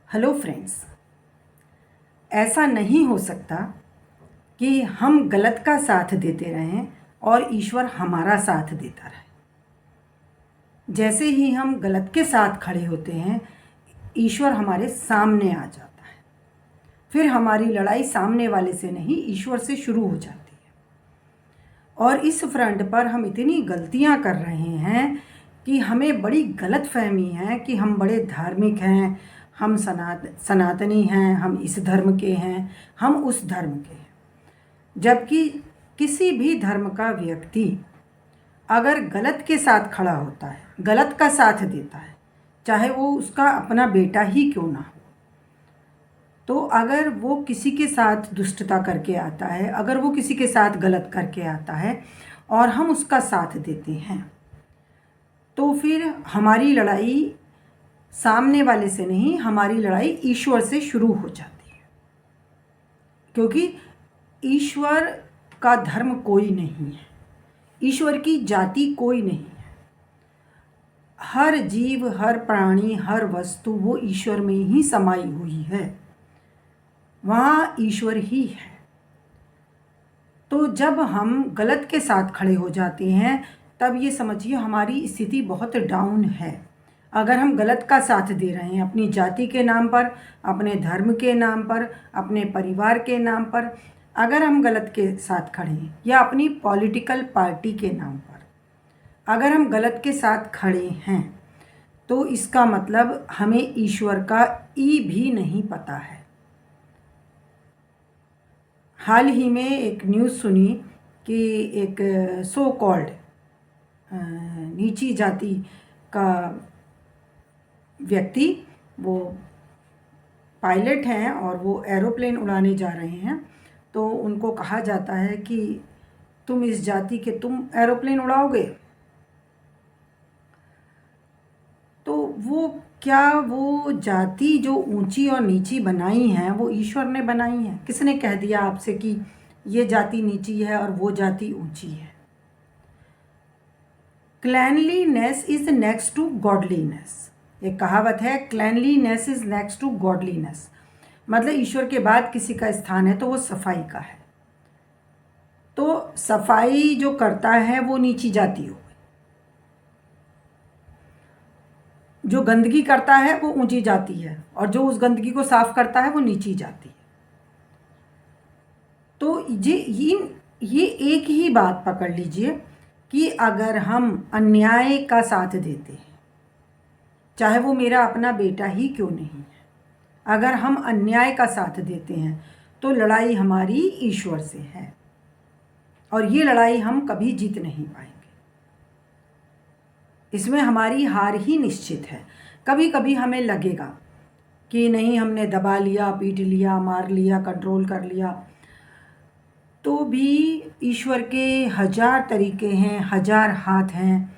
Hello friends. ऐसा नहीं हो सकता कि हम गलत का साथ देते रहें और ईश्वर हमारा साथ देता रहे। जैसे ही हम गलत के साथ खड़े होते हैं, ईश्वर हमारे सामने आ जाता है। फिर हमारी लड़ाई सामने वाले से नहीं, ईश्वर से शुरू हो जाती है। और इस फ्रंट पर हम इतनी गलतियां कर रहे हैं कि हमें बड़ी गलतफहमी है कि हम बड़े धार्मिक हैं, हम सनातनी हैं, हम इस धर्म के हैं, हम उस धर्म के हैं। जबकि किसी भी धर्म का व्यक्ति अगर गलत के साथ खड़ा होता है, गलत का साथ देता है, चाहे वो उसका अपना बेटा ही क्यों ना हो, तो अगर वो किसी के साथ दुष्टता करके आता है, अगर वो किसी के साथ गलत करके आता है और हम उसका साथ देते हैं, तो फिर हमारी लड़ाई सामने वाले से नहीं, हमारी लड़ाई ईश्वर से शुरू हो जाती है। क्योंकि ईश्वर का धर्म कोई नहीं है, ईश्वर की जाति कोई नहीं है। हर जीव, हर प्राणी, हर वस्तु वो ईश्वर में ही समाई हुई है, वहाँ ईश्वर ही है। तो जब हम गलत के साथ खड़े हो जाते हैं, तब ये समझिए हमारी स्थिति बहुत डाउन है। अगर हम गलत का साथ दे रहे हैं अपनी जाति के नाम पर, अपने धर्म के नाम पर, अपने परिवार के नाम पर, अगर हम गलत के साथ खड़े हैं या अपनी पॉलिटिकल पार्टी के नाम पर अगर हम गलत के साथ खड़े हैं, तो इसका मतलब हमें ईश्वर का ई भी नहीं पता है। हाल ही में एक न्यूज़ सुनी कि एक सो कॉल्ड नीची जाति का व्यक्ति, वो पायलट हैं और वो एरोप्लेन उड़ाने जा रहे हैं। तो उनको कहा जाता है कि तुम इस जाति के, तुम एरोप्लेन उड़ाओगे? तो वो जाति जो ऊंची और नीची बनाई हैं, वो ईश्वर ने बनाई हैं? किसने कह दिया आपसे कि ये जाति नीची है और वो जाति ऊंची है? Cleanliness is next to godliness. एक कहावत है, cleanliness is next to godliness. मतलब ईश्वर के बाद किसी का स्थान है तो वो सफाई का है। तो सफाई जो करता है वो नीची जाति हो गई, जो गंदगी करता है वो ऊंची जाति है, और जो उस गंदगी को साफ करता है वो नीची जाति है। तो ये एक ही बात पकड़ लीजिए कि अगर हम अन्याय का साथ देते हैं, चाहे वो मेरा अपना बेटा ही क्यों नहीं है, अगर हम अन्याय का साथ देते हैं तो लड़ाई हमारी ईश्वर से है, और ये लड़ाई हम कभी जीत नहीं पाएंगे। इसमें हमारी हार ही निश्चित है। कभी कभी हमें लगेगा कि नहीं, हमने दबा लिया, पीट लिया, मार लिया, कंट्रोल कर लिया, तो भी ईश्वर के 1000 तरीके हैं, 1000 हाथ हैं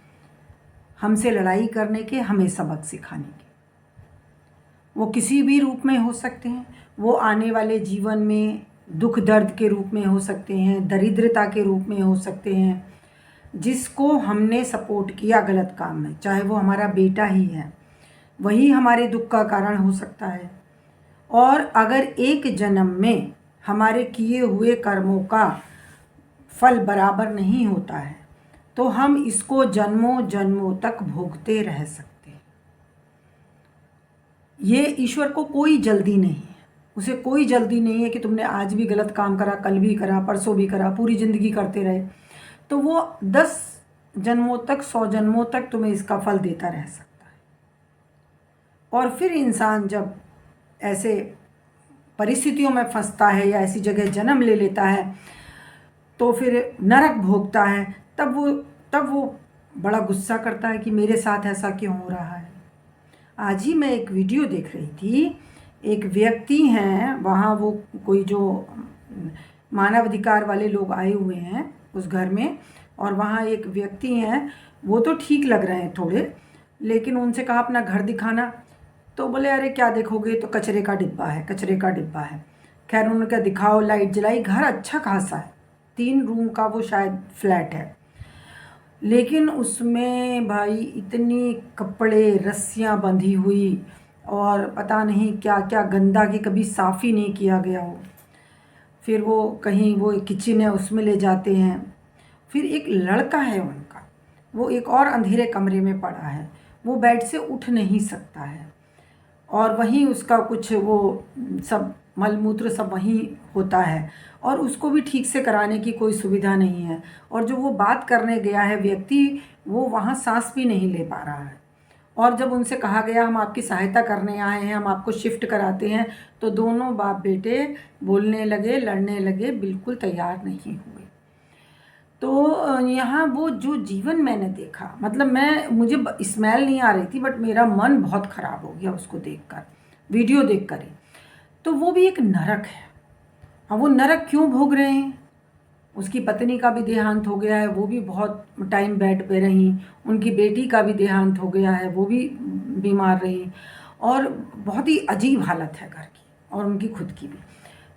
हमसे लड़ाई करने के, हमें सबक सिखाने के। वो किसी भी रूप में हो सकते हैं। वो आने वाले जीवन में दुख दर्द के रूप में हो सकते हैं, दरिद्रता के रूप में हो सकते हैं। जिसको हमने सपोर्ट किया गलत काम में, चाहे वो हमारा बेटा ही है, वही हमारे दुख का कारण हो सकता है। और अगर एक जन्म में हमारे किए हुए कर्मों का फल बराबर नहीं होता है, तो हम इसको जन्मों जन्मों तक भोगते रह सकते हैं। ये ईश्वर को कोई जल्दी नहीं है, उसे कोई जल्दी नहीं है कि तुमने आज भी गलत काम करा, कल भी करा, परसों भी करा, पूरी ज़िंदगी करते रहे, तो वो 10 जन्मों तक, 100 जन्मों तक तुम्हें इसका फल देता रह सकता है। और फिर इंसान जब ऐसे परिस्थितियों में फंसता है या ऐसी जगह जन्म ले लेता है, तो फिर नरक भोगता है, तब वो बड़ा गुस्सा करता है कि मेरे साथ ऐसा क्यों हो रहा है। आज ही मैं एक वीडियो देख रही थी, एक व्यक्ति हैं वहाँ, वो कोई जो मानवाधिकार वाले लोग आए हुए हैं उस घर में, और वहाँ एक व्यक्ति हैं, वो तो ठीक लग रहे हैं थोड़े, लेकिन उनसे कहा अपना घर दिखाना, तो बोले अरे क्या देखोगे, तो कचरे का डिब्बा है, कचरे का डिब्बा है। खैर उन्होंने कहा दिखाओ, लाइट जलाई, घर अच्छा खासा है, 3 रूम का वो शायद फ्लैट है, लेकिन उसमें भाई इतनी कपड़े, रस्सियाँ बंधी हुई, और पता नहीं क्या क्या गंदा कि कभी साफ़ ही नहीं किया गया हो। फिर वो कहीं वो किचन है उसमें ले जाते हैं। फिर एक लड़का है उनका, वो एक और अंधेरे कमरे में पड़ा है, वो बेड से उठ नहीं सकता है और वहीं उसका कुछ वो सब मलमूत्र सब वहीं होता है और उसको भी ठीक से कराने की कोई सुविधा नहीं है। और जो वो बात करने गया है व्यक्ति, वो वहाँ सांस भी नहीं ले पा रहा है। और जब उनसे कहा गया हम आपकी सहायता करने आए हैं, हम आपको शिफ्ट कराते हैं, तो दोनों बाप बेटे बोलने लगे, लड़ने लगे, बिल्कुल तैयार नहीं हुए। तो यहाँ वो जो जीवन मैंने देखा, मतलब मुझे स्मेल नहीं आ रही थी, बट मेरा मन बहुत ख़राब हो गया उसको देखकर, वीडियो देखकर ही। तो वो भी एक नरक है। अब वो नरक क्यों भोग रहे हैं? उसकी पत्नी का भी देहांत हो गया है, वो भी बहुत टाइम बेड पे रही। उनकी बेटी का भी देहांत हो गया है, वो भी बीमार रही और बहुत ही अजीब हालत है घर की और उनकी खुद की भी।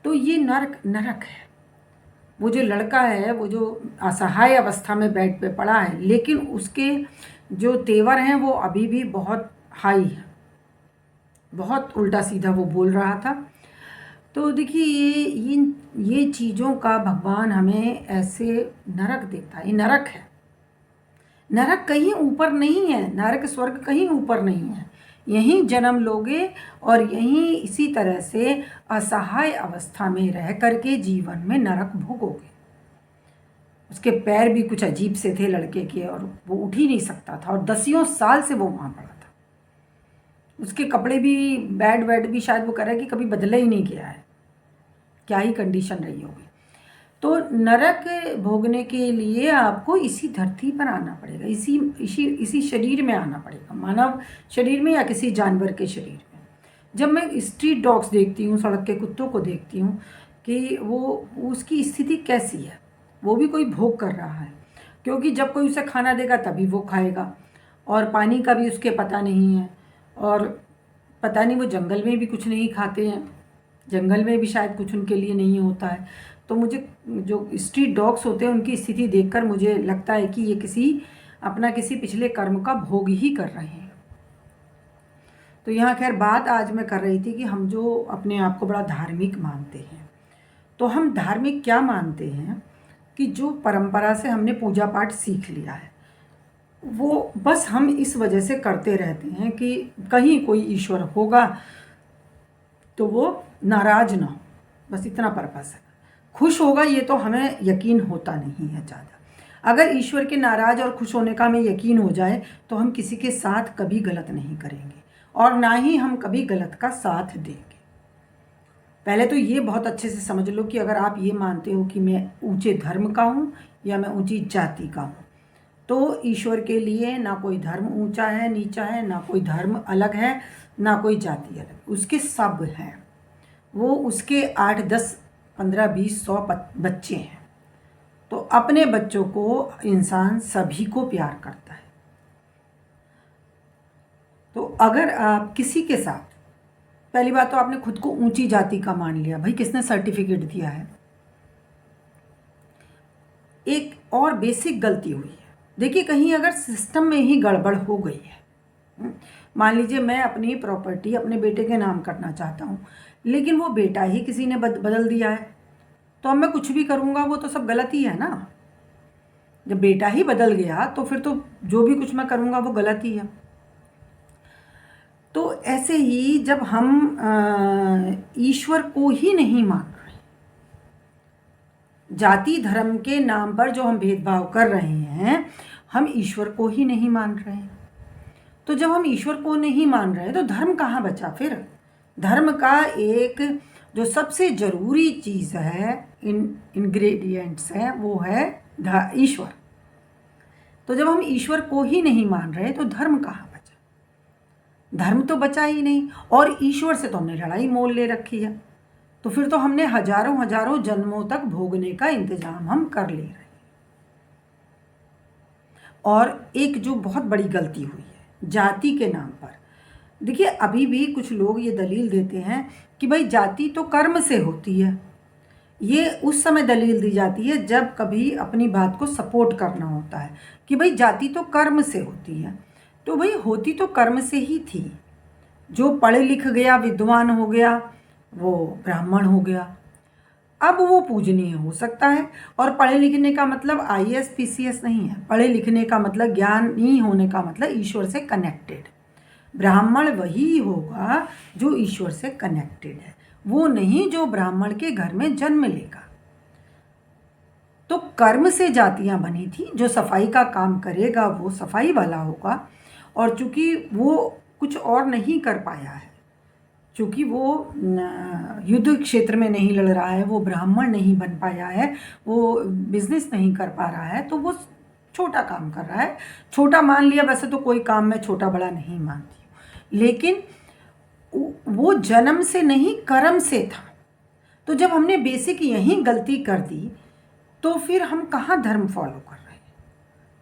तो ये नरक है। वो जो लड़का है, वो जो असहाय अवस्था में बेड पे पड़ा है, लेकिन उसके जो तेवर हैं वो अभी भी बहुत हाई है, बहुत उल्टा सीधा वो बोल रहा था। तो देखिए ये चीज़ों का भगवान हमें ऐसे नरक देता है। ये नरक है। नरक कहीं ऊपर नहीं है, नरक स्वर्ग कहीं ऊपर नहीं है। यहीं जन्म लोगे और यहीं इसी तरह से असहाय अवस्था में रह करके जीवन में नरक भोगोगे। उसके पैर भी कुछ अजीब से थे लड़के के और वो उठ ही नहीं सकता था और 10 साल से वो वहाँ पड़ा था। उसके कपड़े भी, बेड भी शायद वो करे कि कभी बदला ही नहीं गया है। क्या ही कंडीशन रही होगी। तो नरक भोगने के लिए आपको इसी धरती पर आना पड़ेगा, इसी शरीर में आना पड़ेगा, मानव शरीर में या किसी जानवर के शरीर में। जब मैं स्ट्रीट डॉग्स देखती हूँ, सड़क के कुत्तों को देखती हूँ कि वो उसकी स्थिति कैसी है, वो भी कोई भोग कर रहा है, क्योंकि जब कोई उसे खाना देगा तभी वो खाएगा और पानी का भी उसके पता नहीं है। और पता नहीं वो जंगल में भी कुछ नहीं खाते हैं, जंगल में भी शायद कुछ उनके लिए नहीं होता है। तो मुझे जो स्ट्रीट डॉग्स होते हैं उनकी स्थिति देखकर मुझे लगता है कि ये किसी पिछले कर्म का भोग ही कर रहे हैं। तो यहाँ खैर बात आज मैं कर रही थी कि हम जो अपने आप को बड़ा धार्मिक मानते हैं, तो हम धार्मिक क्या मानते हैं कि जो परंपरा से हमने पूजा पाठ सीख लिया है, वो बस हम इस वजह से करते रहते हैं कि कहीं कोई ईश्वर होगा तो वो नाराज़ ना हो, बस इतना पर्पस है। खुश होगा ये तो हमें यकीन होता नहीं है ज़्यादा। अगर ईश्वर के नाराज़ और खुश होने का हमें यकीन हो जाए तो हम किसी के साथ कभी गलत नहीं करेंगे और ना ही हम कभी गलत का साथ देंगे। पहले तो ये बहुत अच्छे से समझ लो कि अगर आप ये मानते हो कि मैं ऊंचे धर्म का हूँ या मैं ऊंची जाति का हूँ, तो ईश्वर के लिए ना कोई धर्म ऊंचा है नीचा है, ना कोई धर्म अलग है, ना कोई जाति अलग, उसके सब हैं। वो उसके 8, 10, 15, 20, 100 बच्चे हैं। तो अपने बच्चों को इंसान सभी को प्यार करता है। तो अगर आप किसी के साथ, पहली बात तो आपने खुद को ऊंची जाति का मान लिया, भाई किसने सर्टिफिकेट दिया है। एक और बेसिक गलती हुई है, देखिए कहीं अगर सिस्टम में ही गड़बड़ हो गई है, मान लीजिए मैं अपनी प्रॉपर्टी अपने बेटे के नाम करना चाहता हूँ, लेकिन वो बेटा ही किसी ने बदल दिया है, तो अब मैं कुछ भी करूँगा वो तो सब गलत ही है ना। जब बेटा ही बदल गया तो फिर तो जो भी कुछ मैं करूँगा वो गलत ही है। तो ऐसे ही जब हम ईश्वर को ही नहीं मान रहे, जाति धर्म के नाम पर जो हम भेदभाव कर रहे हैं, हम ईश्वर को ही नहीं मान रहे। तो जब हम ईश्वर को नहीं मान रहे तो धर्म कहाँ बचा फिर? धर्म का एक जो सबसे ज़रूरी चीज़ है, इंग्रेडिएंट्स है, वो है ईश्वर। तो जब हम ईश्वर को ही नहीं मान रहे तो धर्म कहाँ बचा? धर्म तो बचा ही नहीं और ईश्वर से तो हमने लड़ाई मोल ले रखी है। तो फिर तो हमने हजारों हजारों जन्मों तक भोगने का इंतजाम हम कर ले रहे हैं। और एक जो बहुत बड़ी गलती हुई है जाति के नाम पर, देखिए अभी भी कुछ लोग ये दलील देते हैं कि भाई जाति तो कर्म से होती है। ये उस समय दलील दी जाती है जब कभी अपनी बात को सपोर्ट करना होता है कि भाई जाति तो कर्म से होती है। तो भाई होती तो कर्म से ही थी, जो पढ़ लिख गया, विद्वान हो गया, वो ब्राह्मण हो गया। अब वो पूजनीय हो सकता है। और पढ़े लिखने का मतलब आईएएस पीसीएस नहीं है। पढ़े लिखने का मतलब, ज्ञानी होने का मतलब ईश्वर से कनेक्टेड। ब्राह्मण वही होगा जो ईश्वर से कनेक्टेड है, वो नहीं जो ब्राह्मण के घर में जन्म लेगा। तो कर्म से जातियां बनी थी। जो सफाई का काम करेगा वो सफाई वाला होगा, और चूंकि वो कुछ और नहीं कर पाया है, चूंकि वो युद्ध क्षेत्र में नहीं लड़ रहा है, वो ब्राह्मण नहीं बन पाया है, वो बिजनेस नहीं कर पा रहा है, तो वो छोटा काम कर रहा है। छोटा मान लिया, वैसे तो कोई काम मैं छोटा बड़ा नहीं मानती हूँ, लेकिन वो जन्म से नहीं कर्म से था। तो जब हमने बेसिक यही गलती कर दी तो फिर हम कहाँ धर्म फॉलो कर रहे हैं?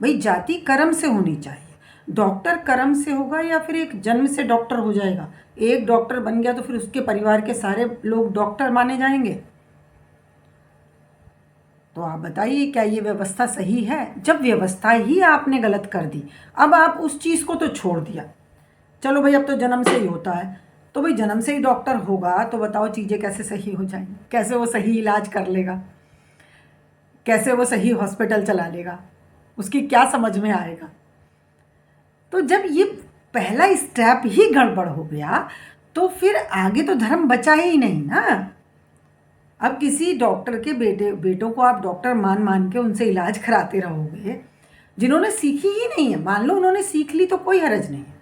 भाई जाति कर्म से होनी चाहिए। डॉक्टर कर्म से होगा या फिर एक जन्म से डॉक्टर हो जाएगा? एक डॉक्टर बन गया तो फिर उसके परिवार के सारे लोग डॉक्टर माने जाएंगे? तो आप बताइए, क्या ये व्यवस्था सही है? जब व्यवस्था ही आपने गलत कर दी, अब आप उस चीज़ को तो छोड़ दिया, चलो भाई अब तो जन्म से ही होता है, तो भाई जन्म से ही डॉक्टर होगा तो बताओ चीज़ें कैसे सही हो जाएंगी? कैसे वो सही इलाज कर लेगा? कैसे वो सही हॉस्पिटल चला लेगा? उसकी क्या समझ में आएगा? तो जब ये पहला स्टेप ही गड़बड़ हो गया तो फिर आगे तो धर्म बचा ही नहीं ना। अब किसी डॉक्टर के बेटों को आप डॉक्टर मान मान के उनसे इलाज कराते रहोगे, जिन्होंने सीखी ही नहीं है। मान लो उन्होंने सीख ली तो कोई हर्ज नहीं है।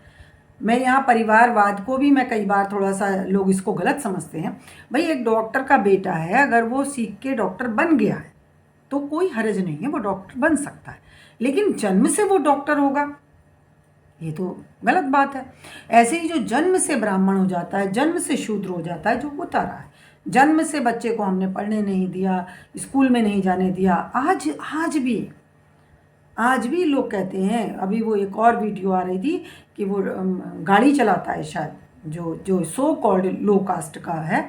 मैं यहाँ परिवारवाद को भी, मैं कई बार थोड़ा सा लोग इसको गलत समझते हैं। भाई एक डॉक्टर का बेटा है, अगर वो सीख के डॉक्टर बन गया है तो कोई हर्ज नहीं है, वो डॉक्टर बन सकता है। लेकिन जन्म से वो डॉक्टर होगा, ये तो गलत बात है। ऐसे ही जो जन्म से ब्राह्मण हो जाता है, जन्म से शूद्र हो जाता है, जो होता रहा है, जन्म से बच्चे को हमने पढ़ने नहीं दिया, स्कूल में नहीं जाने दिया, आज भी लोग कहते हैं। अभी वो एक और वीडियो आ रही थी कि वो गाड़ी चलाता है शायद, जो सो कॉल्ड लो कास्ट का है,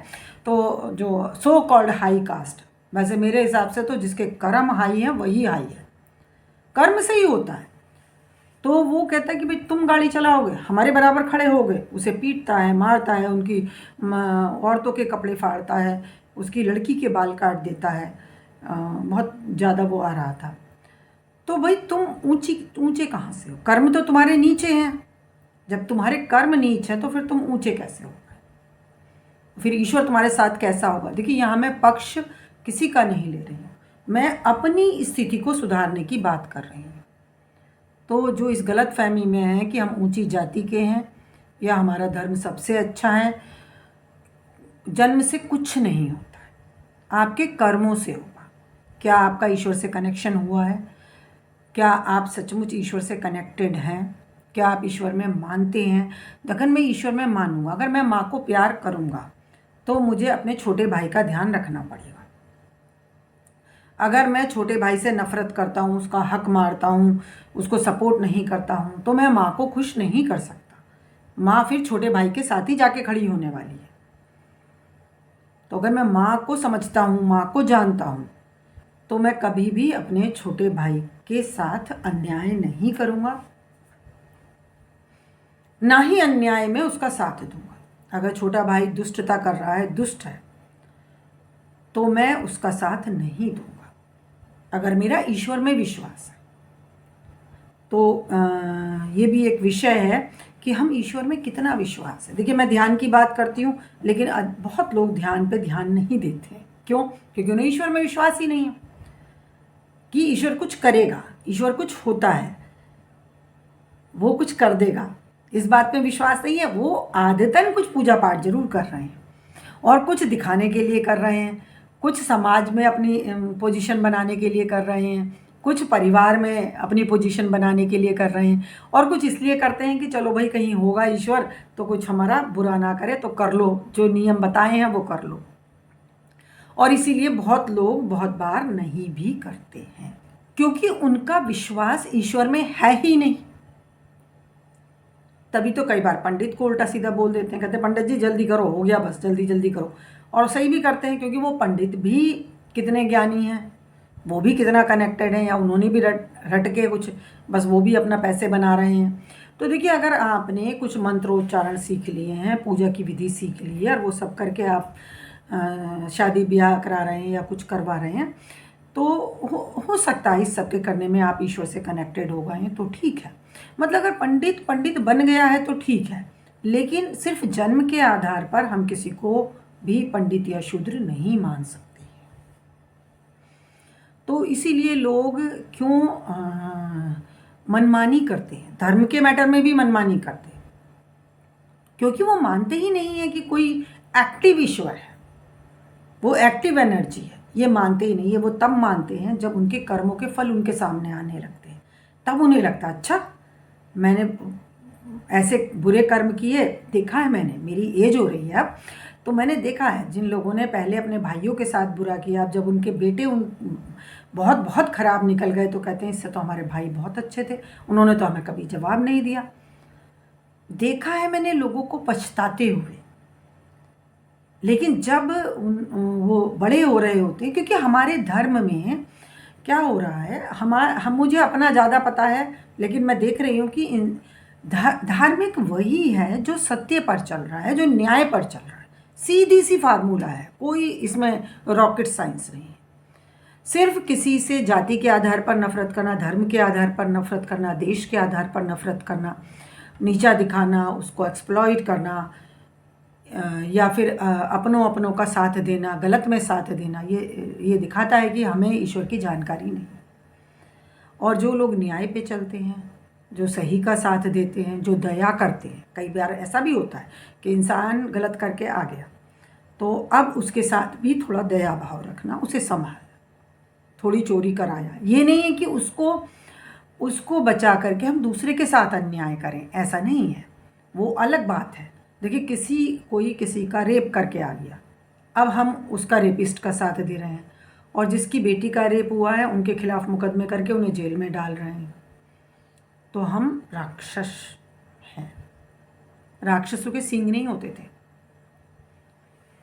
तो जो सो कॉल्ड हाई कास्ट, वैसे मेरे हिसाब से तो जिसके कर्म हाई है वही हाई है, कर्म से ही होता है। तो वो कहता है कि भाई तुम गाड़ी चलाओगे, हमारे बराबर खड़े हो गए। उसे पीटता है, मारता है, उनकी औरतों के कपड़े फाड़ता है, उसकी लड़की के बाल काट देता है। बहुत ज़्यादा वो आ रहा था। तो भाई तुम ऊंचे कहाँ से हो? कर्म तो तुम्हारे नीचे हैं। जब तुम्हारे कर्म नीचे हैं तो फिर तुम ऊंचे कैसे हो? फिर ईश्वर तुम्हारे साथ कैसा होगा? देखिए यहाँ मैं पक्ष किसी का नहीं ले रही हूँ, मैं अपनी स्थिति को सुधारने की बात कर रही हूँ। तो जो इस गलत फहमी में है कि हम ऊंची जाति के हैं या हमारा धर्म सबसे अच्छा है, जन्म से कुछ नहीं होता है, आपके कर्मों से होगा। क्या आपका ईश्वर से कनेक्शन हुआ है? क्या आप सचमुच ईश्वर से कनेक्टेड हैं? क्या आप ईश्वर में मानते हैं? अगर मैं ईश्वर में मानूंगा, अगर मैं माँ को प्यार करूँगा तो मुझे अपने छोटे भाई का ध्यान रखना पड़ेगा। अगर मैं छोटे भाई से नफ़रत करता हूँ, उसका हक मारता हूँ, उसको सपोर्ट नहीं करता हूँ, तो मैं माँ को खुश नहीं कर सकता। माँ फिर छोटे भाई के साथ ही जाके खड़ी होने वाली है। तो अगर मैं माँ को समझता हूँ, माँ को जानता हूँ, तो मैं कभी भी अपने छोटे भाई के साथ अन्याय नहीं करूँगा, ना ही अन्याय में उसका साथ दूंगा। अगर छोटा भाई दुष्टता कर रहा है, दुष्ट है, तो मैं उसका साथ नहीं दूंगा। अगर मेरा ईश्वर में विश्वास है तो ये भी एक विषय है कि हम ईश्वर में कितना विश्वास है। देखिए मैं ध्यान की बात करती हूँ, लेकिन बहुत लोग ध्यान पे ध्यान नहीं देते हैं। क्यों? क्योंकि उन्हें ईश्वर में विश्वास ही नहीं है कि ईश्वर कुछ करेगा, ईश्वर कुछ होता है, वो कुछ कर देगा, इस बात में विश्वास नहीं है। वो आदतन कुछ पूजा पाठ जरूर कर रहे हैं और कुछ दिखाने के लिए कर रहे हैं, कुछ समाज में अपनी पोजीशन बनाने के लिए कर रहे हैं, कुछ परिवार में अपनी पोजीशन बनाने के लिए कर रहे हैं, और कुछ इसलिए करते हैं कि चलो भाई कहीं होगा ईश्वर तो कुछ हमारा बुरा ना करे, तो कर लो, जो नियम बताए हैं वो कर लो। और इसीलिए बहुत लोग बहुत बार नहीं भी करते हैं, क्योंकि उनका विश्वास ईश्वर में है ही नहीं। तभी तो कई बार पंडित को उल्टा सीधा बोल देते हैं, कहते हैं पंडित जी जल्दी करो, हो गया बस, जल्दी जल्दी करो। और सही भी करते हैं, क्योंकि वो पंडित भी कितने ज्ञानी हैं, वो भी कितना कनेक्टेड है, या उन्होंने भी रट रट के कुछ, बस वो भी अपना पैसे बना रहे हैं। तो देखिए, अगर आपने कुछ मंत्रोच्चारण सीख लिए हैं, पूजा की विधि सीख ली है, और वो सब करके आप शादी ब्याह करा रहे हैं या कुछ करवा रहे हैं, तो हो सकता है इस सब के करने में आप ईश्वर से कनेक्टेड हो गए हैं, तो ठीक है। मतलब अगर पंडित पंडित बन गया है तो ठीक है, लेकिन सिर्फ जन्म के आधार पर हम किसी को भी पंडित या शूद्र नहीं मान सकते। तो इसीलिए लोग क्यों मनमानी करते हैं, धर्म के मैटर में भी मनमानी करते हैं, क्योंकि वो मानते ही नहीं है कि कोई एक्टिव ईश्वर है, वो एक्टिव एनर्जी है, ये मानते ही नहीं है। वो तब मानते हैं जब उनके कर्मों के फल उनके सामने आने लगते हैं, तब उन्हें लगता अच्छा मैंने ऐसे बुरे कर्म किए, देखा है मैंने, मेरी एज हो रही है अब, तो मैंने देखा है जिन लोगों ने पहले अपने भाइयों के साथ बुरा किया, अब जब उनके बेटे बहुत बहुत ख़राब निकल गए तो कहते हैं इससे तो हमारे भाई बहुत अच्छे थे, उन्होंने तो हमें कभी जवाब नहीं दिया। देखा है मैंने लोगों को पछताते हुए। लेकिन जब वो बड़े हो रहे होते हैं, क्योंकि हमारे धर्म में क्या हो रहा है, हम मुझे अपना ज़्यादा पता है, लेकिन मैं देख रही हूँ कि धार्मिक वही है जो सत्य पर चल रहा है, जो न्याय पर चल रहा है। सीधी सी फार्मूला है, कोई इसमें रॉकेट साइंस नहीं है। सिर्फ किसी से जाति के आधार पर नफरत करना, धर्म के आधार पर नफरत करना, देश के आधार पर नफरत करना, नीचा दिखाना, उसको एक्सप्लॉइट करना, या फिर अपनों का साथ देना, गलत में साथ देना, ये दिखाता है कि हमें ईश्वर की जानकारी नहीं। और जो लोग न्याय पे चलते हैं, जो सही का साथ देते हैं, जो दया करते हैं, कई बार ऐसा भी होता है कि इंसान गलत करके आ गया, तो अब उसके साथ भी थोड़ा दया भाव रखना, उसे संभालना। थोड़ी चोरी कराया, ये नहीं है कि उसको बचा करके हम दूसरे के साथ अन्याय करें, ऐसा नहीं है, वो अलग बात है। देखिए, कोई किसी का रेप करके आ गया, अब हम उसका रेपिस्ट का साथ दे रहे हैं, और जिसकी बेटी का रेप हुआ है उनके खिलाफ मुकदमे करके उन्हें जेल में डाल रहे हैं, तो हम राक्षस हैं। राक्षसों के सींग नहीं होते थे,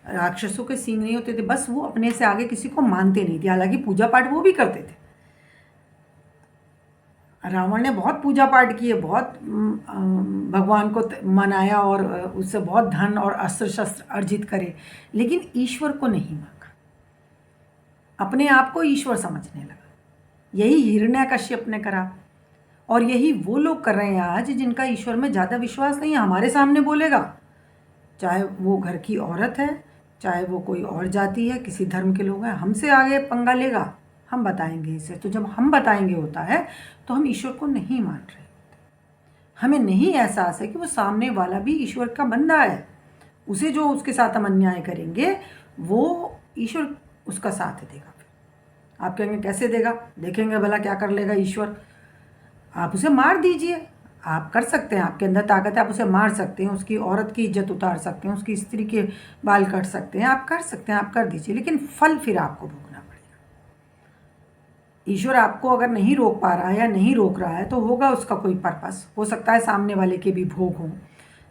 राक्षसों के सींग नहीं होते थे, बस वो अपने से आगे किसी को मानते नहीं थे। हालांकि पूजा पाठ वो भी करते थे, रावण ने बहुत पूजा पाठ किए, बहुत भगवान को मनाया, और उससे बहुत धन और अस्त्र शस्त्र अर्जित करे, लेकिन ईश्वर को नहीं मांगा, अपने आप को ईश्वर समझने लगा। यही हिरण्यकश्यप ने करा, और यही वो लोग कर रहे हैं आज जिनका ईश्वर में ज़्यादा विश्वास नहीं है। हमारे सामने बोलेगा, चाहे वो घर की औरत है, चाहे वो कोई और जाति है, किसी धर्म के लोग हैं, हमसे आगे पंगा लेगा, हम बताएंगे इसे। तो जब हम बताएंगे होता है तो हम ईश्वर को नहीं मान रहे, हमें नहीं एहसास है कि वो सामने वाला भी ईश्वर का बंदा है, उसे जो उसके साथ हम अन्याय करेंगे वो ईश्वर उसका साथ देगा। आप कहेंगे कैसे देगा, देखेंगे भला क्या कर लेगा ईश्वर। आप उसे मार दीजिए, आप कर सकते हैं, आपके अंदर ताकत है, आप उसे मार सकते हैं, उसकी औरत की इज्जत उतार सकते हैं, उसकी स्त्री के बाल काट सकते हैं, आप कर सकते हैं, आप कर दीजिए, लेकिन फल फिर आपको भोगना पड़ेगा। ईश्वर आपको अगर नहीं रोक पा रहा है या नहीं रोक रहा है तो होगा उसका कोई पर्पस। हो सकता है सामने वाले के भी भोग हों,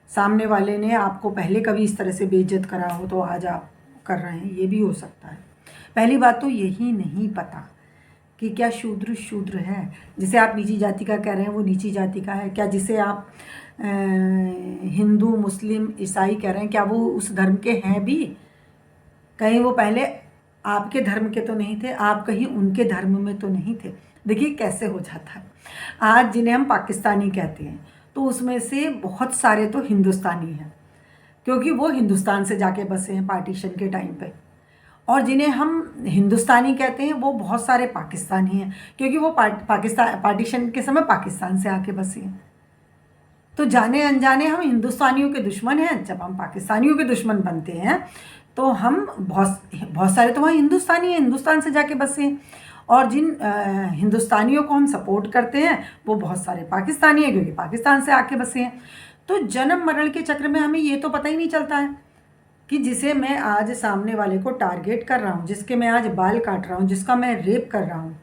सामने वाले ने आपको पहले कभी इस तरह से बेइज्जत करा हो तो आज आप कर रहे हैं, ये भी हो सकता है। पहली बात तो यही नहीं पता कि क्या शूद्र शूद्र है, जिसे आप नीची जाति का कह रहे हैं वो नीची जाति का है क्या, जिसे आप हिंदू मुस्लिम ईसाई कह रहे हैं क्या वो उस धर्म के हैं भी, कहीं वो पहले आपके धर्म के तो नहीं थे, आप कहीं उनके धर्म में तो नहीं थे। देखिए कैसे हो जाता है। आज जिन्हें हम पाकिस्तानी कहते हैं तो उसमें से बहुत सारे तो हिंदुस्तानी हैं, क्योंकि वो हिंदुस्तान से जाके बसे हैं पार्टीशन के टाइम पे, और जिन्हें हम हिंदुस्तानी कहते हैं वो बहुत सारे पाकिस्तानी हैं, क्योंकि वो पार्टीशन के समय पाकिस्तान से आके बसे हैं। तो जाने अनजाने हम हिंदुस्तानियों के दुश्मन हैं। जब हम पाकिस्तानियों के दुश्मन बनते हैं तो हम बहुत सारे तो वहाँ हिंदुस्तानी हैं, हिंदुस्तान से जाके बसे हैं, और जिन हिंदुस्तानियों को हम सपोर्ट करते हैं वो बहुत सारे पाकिस्तानी हैं, क्योंकि पाकिस्तान से आके बसे हैं। तो जन्म मरण के चक्र में हमें ये तो पता ही नहीं चलता है कि जिसे मैं आज सामने वाले को टारगेट कर रहा हूँ, जिसके मैं आज बाल काट रहा हूँ, जिसका मैं रेप कर रहा हूँ,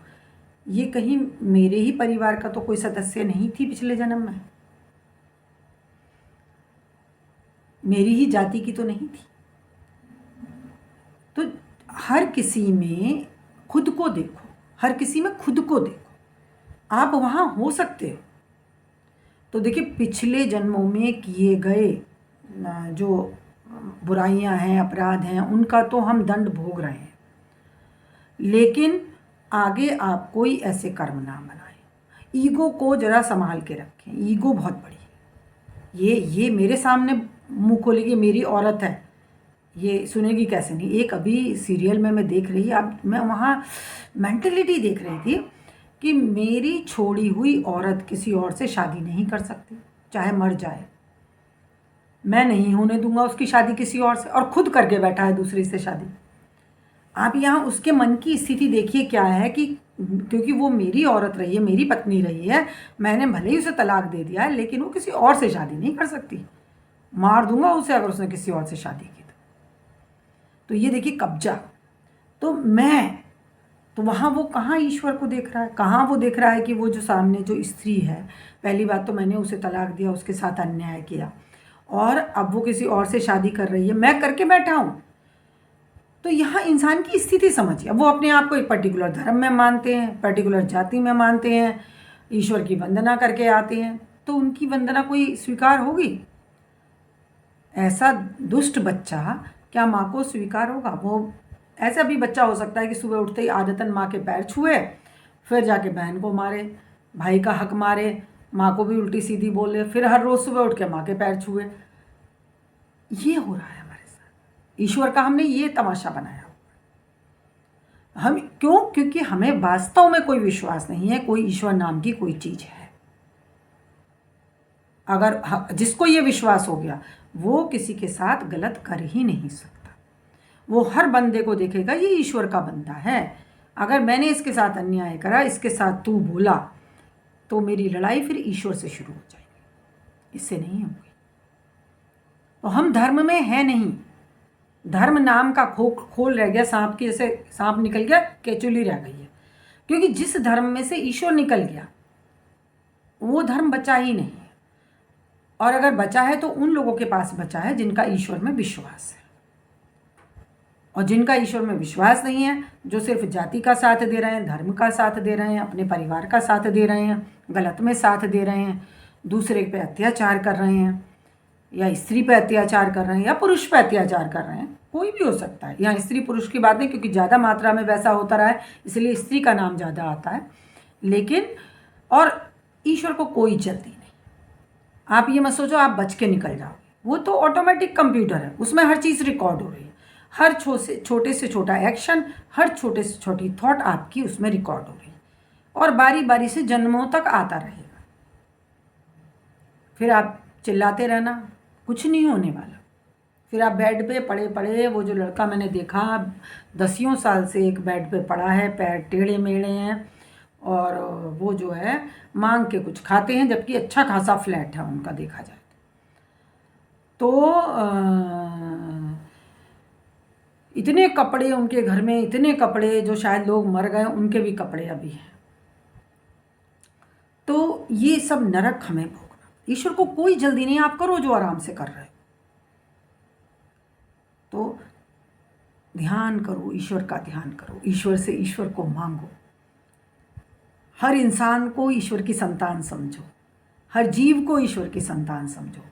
ये कहीं मेरे ही परिवार का तो कोई सदस्य नहीं थी पिछले जन्म में, मेरी ही जाति की तो नहीं थी। तो हर किसी में खुद को देखो, हर किसी में खुद को देखो, आप वहाँ हो सकते हो। तो देखिए, पिछले जन्मों में किए गए जो बुराइयां हैं, अपराध हैं, उनका तो हम दंड भोग रहे हैं, लेकिन आगे आप कोई ऐसे कर्म ना बनाएं। ईगो को जरा संभाल के रखें, ईगो बहुत बड़ी है। ये मेरे सामने मुंह खोलेगी, मेरी औरत है, ये सुनेगी कैसे नहीं। एक अभी सीरियल में मैं देख रही, अब मैं वहाँ मेंटलिटी देख रही थी कि मेरी छोड़ी हुई औरत किसी और से शादी नहीं कर सकती, चाहे मर जाए। मैं नहीं होने दूंगा उसकी शादी किसी और से, और खुद करके बैठा है दूसरी से शादी। आप यहाँ उसके मन की स्थिति देखिए क्या है कि क्योंकि वो मेरी औरत रही है, मेरी पत्नी रही है, मैंने भले ही उसे तलाक दे दिया है, लेकिन वो किसी और से शादी नहीं कर सकती। मार दूंगा उसे अगर उसने किसी और से शादी की तो ये देखिए कब्जा। तो वहाँ वो कहाँ ईश्वर को देख रहा है, कहाँ वो देख रहा है कि वो जो सामने जो स्त्री है, पहली बात तो मैंने उसे तलाक दिया, उसके साथ अन्याय किया, और अब वो किसी और से शादी कर रही है, मैं करके बैठा हूँ। तो यहाँ इंसान की स्थिति समझिए। वो अपने आप को एक पर्टिकुलर धर्म में मानते हैं, पर्टिकुलर जाति में मानते हैं, ईश्वर की वंदना करके आते हैं, तो उनकी वंदना कोई स्वीकार होगी? ऐसा दुष्ट बच्चा क्या माँ को स्वीकार होगा? वो ऐसा भी बच्चा हो सकता है कि सुबह उठते ही आदतन माँ के पैर छुए, फिर जाके बहन को मारे, भाई का हक मारे, माँ को भी उल्टी सीधी बोले, फिर हर रोज़ सुबह उठ के माँ के पैर छुए। ये हो रहा है हमारे साथ। ईश्वर का हमने ये तमाशा बनाया। हम क्यों? क्योंकि हमें वास्तव में कोई विश्वास नहीं है, कोई ईश्वर नाम की कोई चीज़ है। अगर जिसको ये विश्वास हो गया, वो किसी के साथ गलत कर ही नहीं सकता। वो हर बंदे को देखेगा, ये ईश्वर का बंदा है, अगर मैंने इसके साथ अन्याय करा, इसके साथ तू बोला, तो मेरी लड़ाई फिर ईश्वर से शुरू हो जाएगी, इससे नहीं होगी। तो हम धर्म में है नहीं, धर्म नाम का खोल रह गया, सांप की जैसे सांप निकल गया, केचुली रह गई है। क्योंकि जिस धर्म में से ईश्वर निकल गया, वो धर्म बचा ही नहीं है। और अगर बचा है तो उन लोगों के पास बचा है जिनका ईश्वर में विश्वास है। और जिनका ईश्वर में विश्वास नहीं है, जो सिर्फ जाति का साथ दे रहे हैं, धर्म का साथ दे रहे हैं, अपने परिवार का साथ दे रहे हैं, गलत में साथ दे रहे हैं, दूसरे पे अत्याचार कर रहे हैं, या स्त्री पे अत्याचार कर रहे हैं, या पुरुष पे अत्याचार कर रहे हैं, कोई भी हो सकता है। यहाँ स्त्री पुरुष की बात नहीं, क्योंकि ज़्यादा मात्रा में वैसा होता रहा है, इसलिए स्त्री का नाम ज़्यादा आता है। लेकिन और ईश्वर को कोई जल्दी नहीं। आप ये मत सोचो आप बच के निकल जाओगे, वो तो ऑटोमेटिक कंप्यूटर है, उसमें हर चीज़ रिकॉर्ड हो रही है। हर छोटे से छोटा एक्शन, हर छोटे से छोटी थॉट आपकी उसमें रिकॉर्ड हो रही है, और बारी बारी से जन्मों तक आता रहेगा। फिर आप चिल्लाते रहना, कुछ नहीं होने वाला। फिर आप बेड पे पड़े पड़े, वो जो लड़का मैंने देखा 10 साल से एक बेड पे पड़ा है, पैर टेढ़े मेढ़े हैं, और वो जो है मांग के कुछ खाते हैं, जबकि अच्छा खासा फ्लैट है उनका देखा जाए तो। इतने कपड़े उनके घर में, इतने कपड़े जो शायद लोग मर गए, उनके भी कपड़े अभी हैं। तो ये सब नरक हमें भोगना। ईश्वर को कोई जल्दी नहीं, आप करो जो आराम से कर रहे हो। तो ध्यान करो, ईश्वर का ध्यान करो, ईश्वर से ईश्वर को मांगो। हर इंसान को ईश्वर की संतान समझो, हर जीव को ईश्वर की संतान समझो।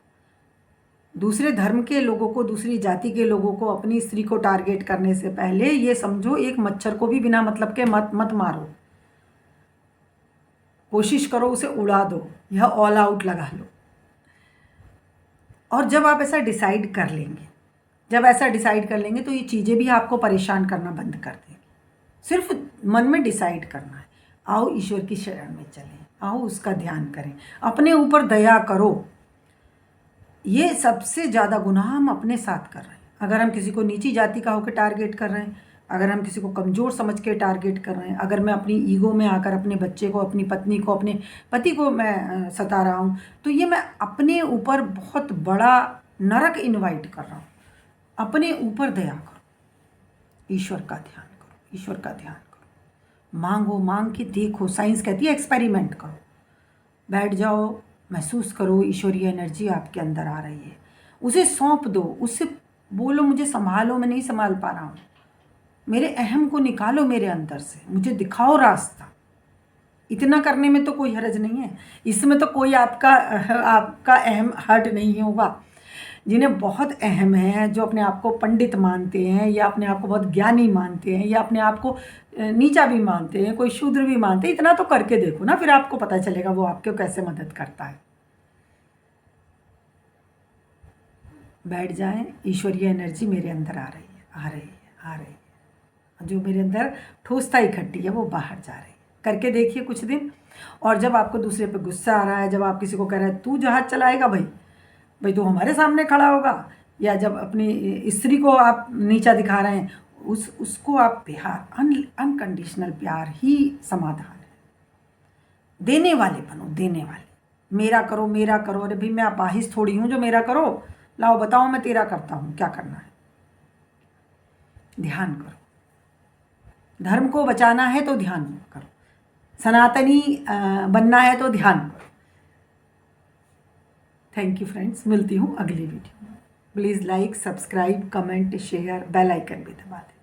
दूसरे धर्म के लोगों को, दूसरी जाति के लोगों को, अपनी स्त्री को टारगेट करने से पहले ये समझो, एक मच्छर को भी बिना मतलब के मत मारो। कोशिश करो उसे उड़ा दो, यह ऑल आउट लगा लो। और जब आप ऐसा डिसाइड कर लेंगे, तो ये चीज़ें भी आपको परेशान करना बंद कर देंगी। सिर्फ मन में डिसाइड करना है, आओ ईश्वर की शरण में चलें, आओ उसका ध्यान करें, अपने ऊपर दया करो। ये सबसे ज़्यादा गुनाह हम अपने साथ कर रहे हैं। अगर हम किसी को नीची जाति का होकर टारगेट कर रहे हैं, अगर हम किसी को कमज़ोर समझ के टारगेट कर रहे हैं, अगर मैं अपनी ईगो में आकर अपने बच्चे को, अपनी पत्नी को, अपने पति को मैं सता रहा हूँ, तो ये मैं अपने ऊपर बहुत बड़ा नरक इनवाइट कर रहा हूँ। अपने ऊपर दया करो, ईश्वर का ध्यान करो, ईश्वर का ध्यान करो, मांगो, मांग के देखो। साइंस कहती है एक्सपेरिमेंट करो, बैठ जाओ, महसूस करो ईश्वरीय एनर्जी आपके अंदर आ रही है, उसे सौंप दो, उससे बोलो मुझे संभालो, मैं नहीं संभाल पा रहा हूँ, मेरे अहम को निकालो मेरे अंदर से, मुझे दिखाओ रास्ता। इतना करने में तो कोई हर्ज नहीं है, इसमें तो कोई आपका अहम हर्ट नहीं होगा। जिन्हें बहुत अहम है, जो अपने आप को पंडित मानते हैं या अपने आप को बहुत ज्ञानी मानते हैं या अपने आप को नीचा भी मानते हैं, कोई शूद्र भी मानते हैं, इतना तो करके देखो ना, फिर आपको पता चलेगा वो आपको कैसे मदद करता है। बैठ जाएं, ईश्वरीय एनर्जी मेरे अंदर आ रही है, आ रही है, आ रही है। जो मेरे अंदर ठोसता इकट्ठी है वो बाहर जा रही है। करके देखिए कुछ दिन। और जब आपको दूसरे पे गुस्सा आ रहा है, जब आप किसी को कह रहे हैं तू जहाज चलाएगा भाई तू हमारे सामने खड़ा होगा, या जब अपनी स्त्री को आप नीचा दिखा रहे हैं, उसको आप प्यार, अनकंडीशनल प्यार ही समाधान है। देने वाले बनो, देने वाले। मेरा करो, मेरा करो। अरे भाई मैं अपाहिज थोड़ी हूँ जो मेरा करो, लाओ बताओ मैं तेरा करता हूँ, क्या करना है। ध्यान करो। धर्म को बचाना है तो ध्यान करो, सनातनी बनना है तो ध्यान करो। थैंक यू फ्रेंड्स, मिलती हूँ अगली वीडियो में। Please like, subscribe, comment, share, bell icon भी दबा दें।